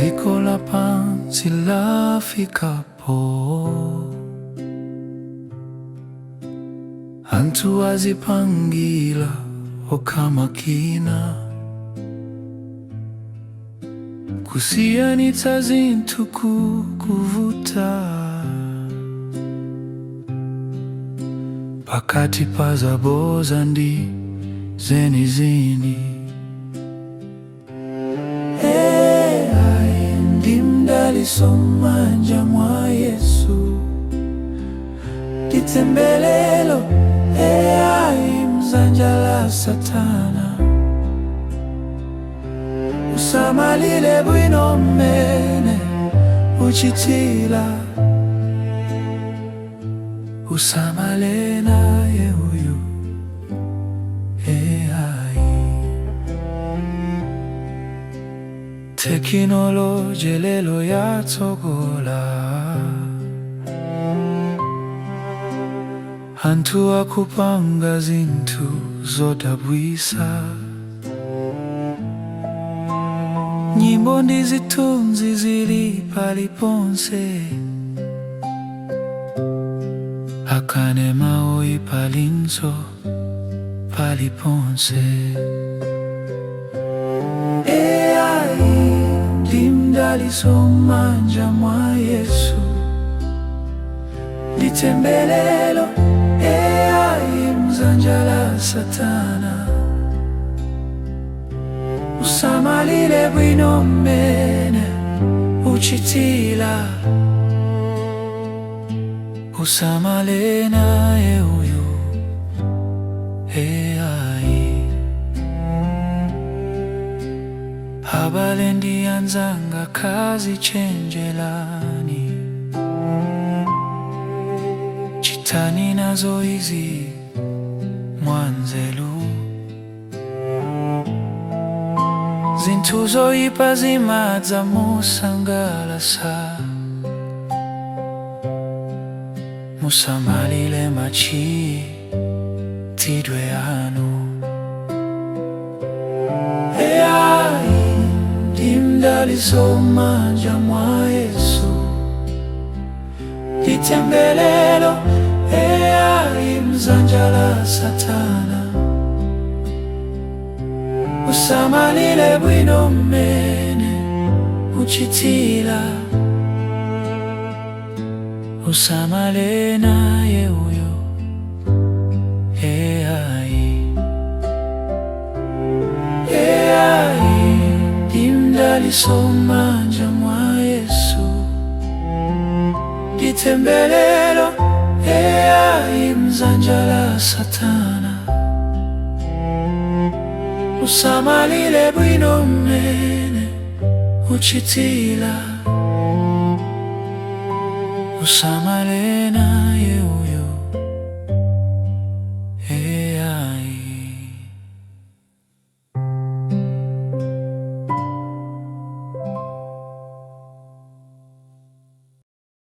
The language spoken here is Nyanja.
dziko lapansi lafikapo, anthu azipangira okhamakina, kusiyanitsa zinthu kukuvuta, pakati pa zabodza ndi zenizini. Ndimdalisomanja mwa Yesu, ditembelelo mzanja la Satana, usamalile bwino amene uchitira, usamale naye uyu tekinoloji lero yatsogola, anthu akupanga zinthu zodabwitsa, nyimbo ndi zithunzi zili paliponse, akanema oyipalinso paliponse. Ndimdalisomanja mwa Yesu, ditembelelo mzanja la Satana, usamalile bwino amene uchitira, usamale naye uyu abale ndi anzanga kazichenjelani, chitani nazo izi mwanzelu, zinthu zoyipa zimadza mosangalatsa, musamalile machitidwe anu. Ndimdalisomanja mwa Yesu, ditembelelo mzanja la Satana, usamalile bwino amene uchitira, usamale naye uyu ndimdalisomanja mwa Yesu, ditembelelo mzanja la Satana, usamalile bwino amene uchitira, usamale naye